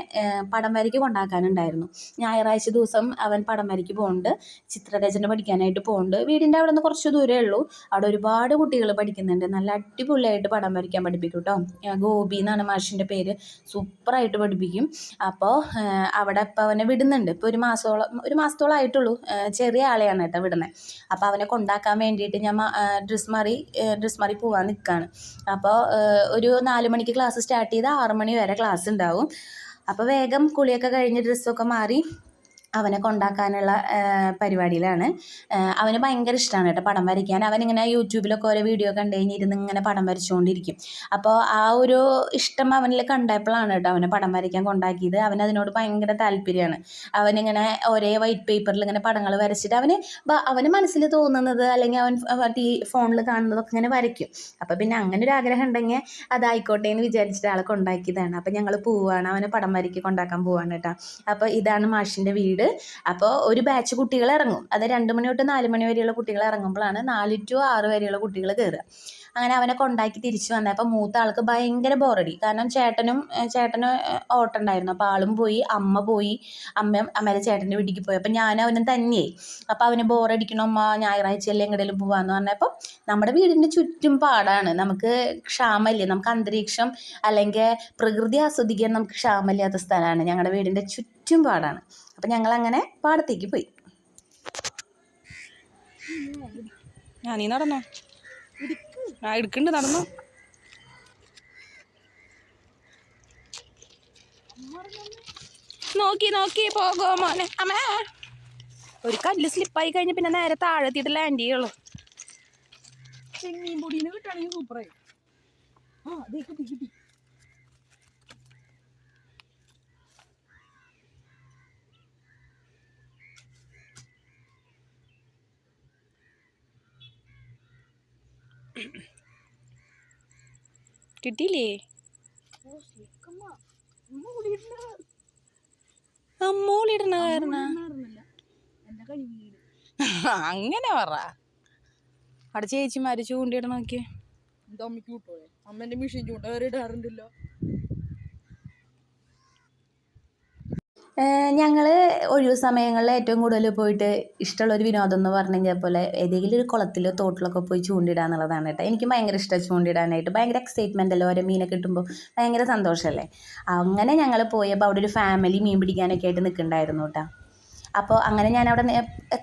പടം വരയ്ക്ക് കൊണ്ടാക്കാനുണ്ടായിരുന്നു. ഞായറാഴ്ച ദിവസം അവൻ പടം വരയ്ക്ക് പോകുന്നുണ്ട്, ചിത്രരചന പഠിക്കാനായിട്ട് പോകുന്നുണ്ട്. വീടിൻ്റെ അവിടെ നിന്ന് കുറച്ച് ദൂരമേ ഉള്ളൂ. അവിടെ ഒരുപാട് കുട്ടികൾ പഠിക്കുന്നുണ്ട്. നല്ല അടിപൊളിയായിട്ട് പടം വരയ്ക്കാൻ പഠിപ്പിക്കും കേട്ടോ. ഗോപി എന്നാണ് മാഷിൻ്റെ പേര്. സൂപ്പറായിട്ട് പഠിപ്പിക്കും. അപ്പോൾ അവിടെ ഇപ്പോൾ അവനെ വിടുന്നുണ്ട്. ഇപ്പോൾ ഒരു മാസത്തോളം ആയിട്ടുള്ളൂ. ചെറിയ ആളെയാണ് കേട്ടോ വിടുന്നത്. അപ്പോൾ അവനെ കൊണ്ടാക്കാൻ വേണ്ടിയിട്ട് ഞാൻ ഡ്രസ് മാറി പോകാൻ നിൽക്കുകയാണ്. അപ്പോൾ ഒരു 4 മണിക്ക് ക്ലാസ് സ്റ്റാർട്ട് ചെയ്ത് 6 മണി വരെ ക്ലാസ് ഉണ്ടാവും. അപ്പോൾ വേഗം കുളിയൊക്കെ കഴിഞ്ഞ് ഡ്രസ്സൊക്കെ മാറി അവനെ കൊണ്ടാക്കാനുള്ള പരിപാടിയിലാണ്. അവന് ഭയങ്കര ഇഷ്ടമാണ് കേട്ടോ പടം വരയ്ക്കാൻ. അവനിങ്ങനെ യൂട്യൂബിലൊക്കെ ഓരോ വീഡിയോ കണ്ടു കഴിഞ്ഞിരുന്ന് ഇങ്ങനെ പടം വരച്ചുകൊണ്ടിരിക്കും. അപ്പോൾ ആ ഒരു ഇഷ്ടം അവനിൽ കണ്ടപ്പോഴാണ് കേട്ടോ അവനെ പടം വരയ്ക്കാൻ കൊണ്ടാക്കിയത്. അവനതിനോട് ഭയങ്കര താല്പര്യമാണ്. അവനിങ്ങനെ ഒരേ വൈറ്റ് പേപ്പറിൽ ഇങ്ങനെ പടങ്ങൾ വരച്ചിട്ട് അവന് മനസ്സിൽ തോന്നുന്നത് അല്ലെങ്കിൽ അവൻ ഫോണിൽ കാണുന്നതൊക്കെ ഇങ്ങനെ വരയ്ക്കും. അപ്പോൾ പിന്നെ അങ്ങനെ ഒരു ആഗ്രഹം ഉണ്ടെങ്കിൽ അതായിക്കോട്ടെ എന്ന് വിചാരിച്ചിട്ട് ആളെ കൊണ്ടാക്കിയതാണ്. അപ്പോൾ ഞങ്ങൾ പോവുകയാണ്, അവനെ പടം വരയ്ക്ക് കൊണ്ടാക്കാൻ പോവുകയാണ് കേട്ടോ. അപ്പോൾ ഇതാണ് മാഷിൻ്റെ വീട്. അപ്പോൾ ഒരു ബാച്ച് കുട്ടികൾ ഇറങ്ങും. അത് 2 മണി തൊട്ട് 4 മണി വരെയുള്ള കുട്ടികൾ ഇറങ്ങുമ്പോഴാണ് 4 to 6 വരെയുള്ള കുട്ടികൾ കയറുക. അങ്ങനെ അവനെ കൊണ്ടാക്കി തിരിച്ചു വന്നപ്പോൾ മൂത്ത ആൾക്ക് ഭയങ്കര ബോറടി. കാരണം ചേട്ടന് ഓട്ടം ഉണ്ടായിരുന്നു. അപ്പോൾ ആളും പോയി, അമ്മയുടെ ചേട്ടൻ്റെ വീട്ടിലേക്ക് പോയി. അപ്പോൾ അവനും തന്നെയായി. അപ്പോൾ അവന് ബോറടിക്കണം, അമ്മ ഞായറാഴ്ചയല്ലേ എങ്ങോട്ടെങ്കിലും പോകാമെന്ന് പറഞ്ഞപ്പോൾ നമ്മുടെ വീടിൻ്റെ ചുറ്റും പാടാണ്. നമുക്ക് ക്ഷാമമില്ല. നമുക്ക് അന്തരീക്ഷം അല്ലെങ്കിൽ പ്രകൃതി ആസ്വദിക്കാൻ നമുക്ക് ക്ഷാമമില്ലാത്ത സ്ഥലമാണ്. ഞങ്ങളുടെ വീടിൻ്റെ ചുറ്റും പാടാണ്. അപ്പം ഞങ്ങളങ്ങനെ പാടത്തേക്ക് പോയി. നീ നടന്നോ? എടുക്കണ്ട്, നടന്നോ. നോക്കി പോകോ മോനെ. അമ്മേ, ഒരു കല്ല് സ്ലിപ്പായി കഴിഞ്ഞ് പിന്നെ നേരെ താഴെത്തിയിട്ട് ലാൻഡ് ചെയ്യുള്ളൂ. ചെമ്മീൻ പൊടിയിൽ കിട്ടുകയാണെങ്കിൽ സൂപ്പറായി. കിട്ടി. കിട്ടിയില്ലേ? അമ്മോളിടണ കാരണം അങ്ങനെ പറ. അവിടെ ചേച്ചിമാര് ചൂണ്ടിയിട നോക്കിയേ. അമ്മേന്റെ മിഷീൻ ചൂണ്ട വേറെ ഇടാറുണ്ടല്ലോ. ഞങ്ങൾ ഒഴിവ് സമയങ്ങളിൽ ഏറ്റവും കൂടുതൽ പോയിട്ട് ഇഷ്ടമുള്ളൊരു വിനോദം എന്ന് പറഞ്ഞു കഴിഞ്ഞാൽ പോലെ ഏതെങ്കിലും ഒരു കുളത്തിലോ തോട്ടിലൊക്കെ പോയി ചൂണ്ടിടുക എന്നുള്ളതാണ് കേട്ടോ. എനിക്ക് ഭയങ്കര ഇഷ്ടമാണ് ചൂണ്ടിടാനായിട്ട്. ഭയങ്കര എക്സൈറ്റ്മെൻ്റ് അല്ലേ, ഓരോ മീനെ കിട്ടുമ്പോൾ ഭയങ്കര സന്തോഷമല്ലേ. അങ്ങനെ ഞങ്ങൾ പോയപ്പോൾ അവിടെ ഒരു ഫാമിലി മീൻ പിടിക്കാനൊക്കെ ആയിട്ട് നിൽക്കുന്നുണ്ടായിരുന്നു കേട്ടോ. അപ്പോൾ അങ്ങനെ ഞാനവിടെ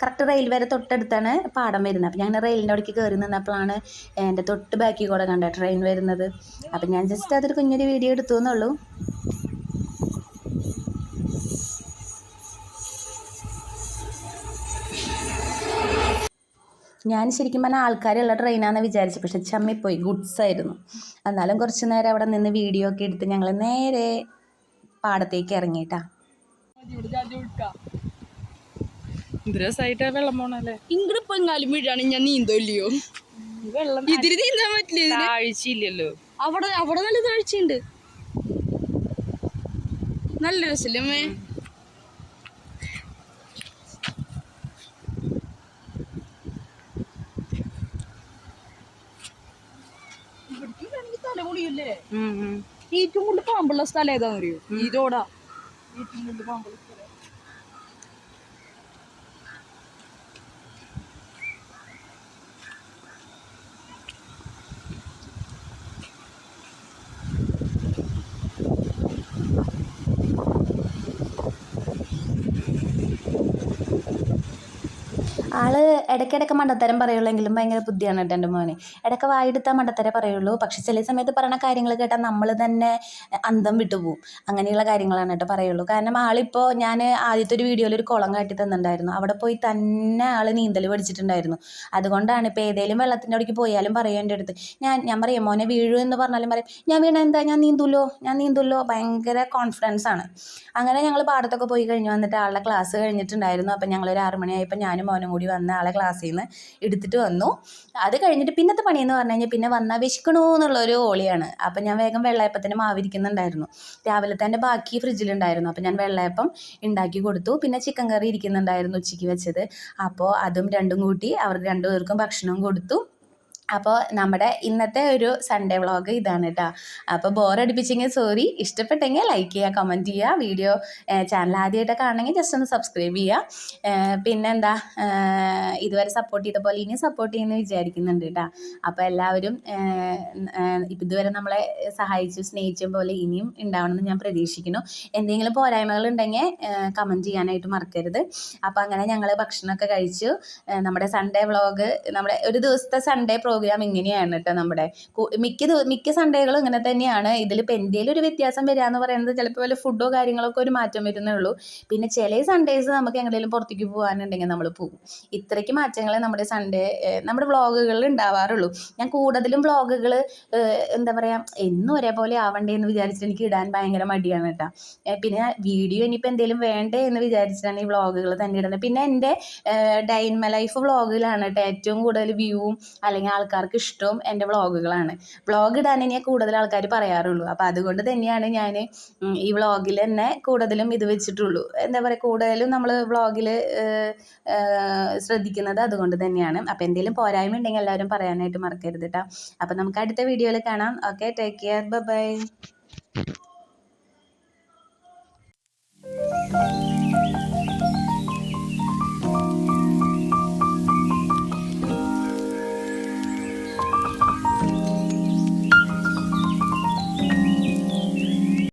കറക്റ്റ് റെയിൽ വരെ തൊട്ടടുത്താണ് പാടം വരുന്നത്. അപ്പോൾ ഞാൻ റെയിലിൻ്റെ അവിടേക്ക് കയറി നിന്നപ്പോഴാണ് എൻ്റെ തൊട്ട് ബാക്കിൽ കൂടെ കണ്ട ട്രെയിൻ വരുന്നത്. അപ്പം ഞാൻ ജസ്റ്റ് അതൊരു കുഞ്ഞൊരു വീഡിയോ എടുത്തു എന്നുള്ളൂ. ഞാൻ ശരിക്കും പറഞ്ഞാൽ ആൾക്കാരുള്ള ട്രെയിനാണെന്ന് വിചാരിച്ചു, പക്ഷെ ചമ്മിപ്പോയി, ഗുഡ്സ് ആയിരുന്നു. എന്നാലും കുറച്ച് നേരം അവിടെ നിന്ന് വീഡിയോ ഒക്കെ എടുത്ത് ഞങ്ങൾ നേരെ പാടത്തേക്ക് ഇറങ്ങിയിട്ടാ. വെള്ളം പോണല്ലേ, ഇങ്ങോട്ട് ഇപ്പൊ എങ്ങാലും വീഴാണ് ഞാൻ നീന്തോല്ലയോ. വെള്ളം ഇതിന് നീന്താൻ പറ്റില്ല, താഴ്ചയില്ലല്ലോ. അവിടെ നല്ല താഴ്ചയുണ്ട്, നല്ല രസല്ലേ അമ്മേ. തലമുടിയല്ലേ. ഏറ്റവും കൂടുതൽ പാമ്പുള്ള സ്ഥലം ഏതാന്ന് അറിയോ? ഈ റോഡാ ഏറ്റവും കൂടുതൽ പാമ്പുള്ള സ്ഥലം. ആള് ഇടയ്ക്കിടയ്ക്ക് മണ്ടത്തരം പറയുള്ളെങ്കിലും ഭയങ്കര ബുദ്ധിയാണ് കേട്ടോ എൻ്റെ മോനെ. ഇടയ്ക്ക് വായെടുത്താൽ മണ്ടത്തരം പറയുള്ളൂ. പക്ഷെ ചില സമയത്ത് പറയുന്ന കാര്യങ്ങൾ കേട്ടാൽ നമ്മൾ തന്നെ അന്തം വിട്ടുപോകും. അങ്ങനെയുള്ള കാര്യങ്ങളാണ് കേട്ടോ പറയുള്ളൂ. കാരണം ആളിപ്പോൾ ഞാൻ ആദ്യത്തെ ഒരു വീഡിയോയിൽ ഒരു കുളം കാട്ടി തന്നിട്ടുണ്ടായിരുന്നു. അവിടെ പോയി തന്നെ ആൾ നീന്തൽ പഠിച്ചിട്ടുണ്ടായിരുന്നു. അതുകൊണ്ടാണ് ഇപ്പോൾ ഏതെങ്കിലും വെള്ളത്തിൻ്റെ അവിടേക്ക് പോയാലും പറയും എൻ്റെ അടുത്ത്. ഞാൻ പറയും മോനെ വീഴൂ എന്ന് പറഞ്ഞാലും പറയും ഞാൻ വീണ എന്താ, ഞാൻ നീന്തുല്ലോ. ഭയങ്കര കോൺഫിഡൻസ് ആണ്. അങ്ങനെ ഞങ്ങൾ പാടത്തൊക്കെ പോയി കഴിഞ്ഞ് വന്നിട്ട് ആളുടെ ക്ലാസ് കഴിഞ്ഞിട്ടുണ്ടായിരുന്നു. അപ്പം ഞങ്ങളൊരു 6 മണിയായപ്പോൾ ഞാനും മോനും കൂടി വന്ന് ആളെ ക്ലാസ്സിൽ നിന്ന് എടുത്തിട്ട് വന്നു. അത് കഴിഞ്ഞിട്ട് പിന്നത്തെ പണിയെന്ന് പറഞ്ഞു കഴിഞ്ഞാൽ പിന്നെ വന്നാൽ വിശക്കണോ എന്നുള്ളൊരു ഓളിയാണ്. അപ്പം ഞാൻ വേഗം വെള്ളയപ്പത്തിന് മാവിരിക്കുന്നുണ്ടായിരുന്നു. രാവിലത്തെ എൻ്റെ ബാക്കി ഫ്രിഡ്ജിലുണ്ടായിരുന്നു. അപ്പം ഞാൻ വെള്ളയപ്പം ഉണ്ടാക്കി കൊടുത്തു. പിന്നെ ചിക്കൻ കറി ഇരിക്കുന്നുണ്ടായിരുന്നു ഉച്ചയ്ക്ക് വെച്ചത്. അപ്പോൾ അതും രണ്ടും കൂട്ടി അവർക്ക് 2 പേർക്കും ഭക്ഷണവും കൊടുത്തു. അപ്പോൾ നമ്മുടെ ഇന്നത്തെ ഒരു സൺഡേ വ്ളോഗ് ഇതാണ് കേട്ടോ. അപ്പോൾ ബോറടിപ്പിച്ചെങ്കിൽ സോറി, ഇഷ്ടപ്പെട്ടെങ്കിൽ ലൈക്ക് ചെയ്യുക, കമൻറ്റ് ചെയ്യുക, വീഡിയോ ചാനൽ ആദ്യമായിട്ട് കാണണമെങ്കിൽ ജസ്റ്റ് ഒന്ന് സബ്സ്ക്രൈബ് ചെയ്യുക. പിന്നെന്താ, ഇതുവരെ സപ്പോർട്ട് ചെയ്ത പോലെ ഇനിയും സപ്പോർട്ട് ചെയ്യുമെന്ന് വിചാരിക്കുന്നുണ്ട് കേട്ടോ. അപ്പോൾ എല്ലാവരും ഇതുവരെ നമ്മളെ സഹായിച്ചു സ്നേഹിച്ച പോലെ ഇനിയും ഉണ്ടാവണമെന്ന് ഞാൻ പ്രതീക്ഷിക്കുന്നു. എന്തെങ്കിലും പോരായ്മകൾ ഉണ്ടെങ്കിൽ കമൻറ്റ് ചെയ്യാനായിട്ട് മറക്കരുത്. അപ്പോൾ അങ്ങനെ ഞങ്ങൾ ഭക്ഷണമൊക്കെ കഴിച്ചു. നമ്മുടെ സൺഡേ വ്ളോഗ്, നമ്മുടെ ഒരു ദിവസത്തെ സൺഡേ പ്രോഗ്രാം ഇങ്ങനെയാണ് കേട്ടോ. നമ്മുടെ മിക്ക സൺഡേകളും ഇങ്ങനെ തന്നെയാണ്. ഇതിലിപ്പോൾ എന്തെങ്കിലും ഒരു വ്യത്യാസം വരിക എന്ന് പറയുന്നത് ചിലപ്പോൾ വല്ല ഫുഡോ കാര്യങ്ങളൊക്കെ ഒരു മാറ്റം വരുന്നേ ഉള്ളൂ. പിന്നെ ചില സൺഡേസ് നമുക്ക് എങ്ങനെയും പുറത്തേക്ക് പോകാനുണ്ടെങ്കിൽ നമ്മൾ പോകും. ഇത്രയ്ക്ക് മാറ്റങ്ങളെ നമ്മുടെ വ്ളോഗുകളിൽ ഉണ്ടാവാറുള്ളൂ. ഞാൻ കൂടുതലും വ്ളോഗുകൾ എന്താ പറയുക, എന്നും ഒരേപോലെ ആവണ്ടേ എന്ന് വിചാരിച്ചിട്ട് എനിക്ക് ഇടാൻ ഭയങ്കര മടിയാണ് കേട്ടോ. പിന്നെ വീഡിയോ ഇനിയിപ്പോൾ എന്തെങ്കിലും വേണ്ടേ എന്ന് വിചാരിച്ചിട്ടാണ് ഈ വ്ളോഗുകൾ തന്നെ ഇടുന്നത്. പിന്നെ എൻ്റെ ഡേ ഇൻ മൈ ലൈഫ് വ്ളോഗിലാണ് കേട്ടോ ഏറ്റവും കൂടുതൽ വ്യൂവും അല്ലെങ്കിൽ ആൾക്കാർക്ക് ഇഷ്ടവും എൻ്റെ വ്ളോഗുകളാണ്. വ്ളോഗ് ഇടാൻ ഞാൻ കൂടുതൽ ആൾക്കാർ പറയാറുള്ളൂ. അപ്പോൾ അതുകൊണ്ട് തന്നെയാണ് ഞാൻ ഈ വ്ളോഗിൽ തന്നെ കൂടുതലും ഇത് വെച്ചിട്ടുള്ളൂ. എന്താ പറയുക, കൂടുതലും നമ്മൾ വ്ളോഗിൽ ശ്രദ്ധിക്കുന്നത് അതുകൊണ്ട് തന്നെയാണ്. അപ്പോൾ എന്തെങ്കിലും പോരായ്മ ഉണ്ടെങ്കിൽ എല്ലാവരും പറയാനായിട്ട് മറക്കരുത് കേട്ടോ. അപ്പോൾ നമുക്ക് അടുത്ത വീഡിയോയിൽ കാണാം. Okay, take care, by.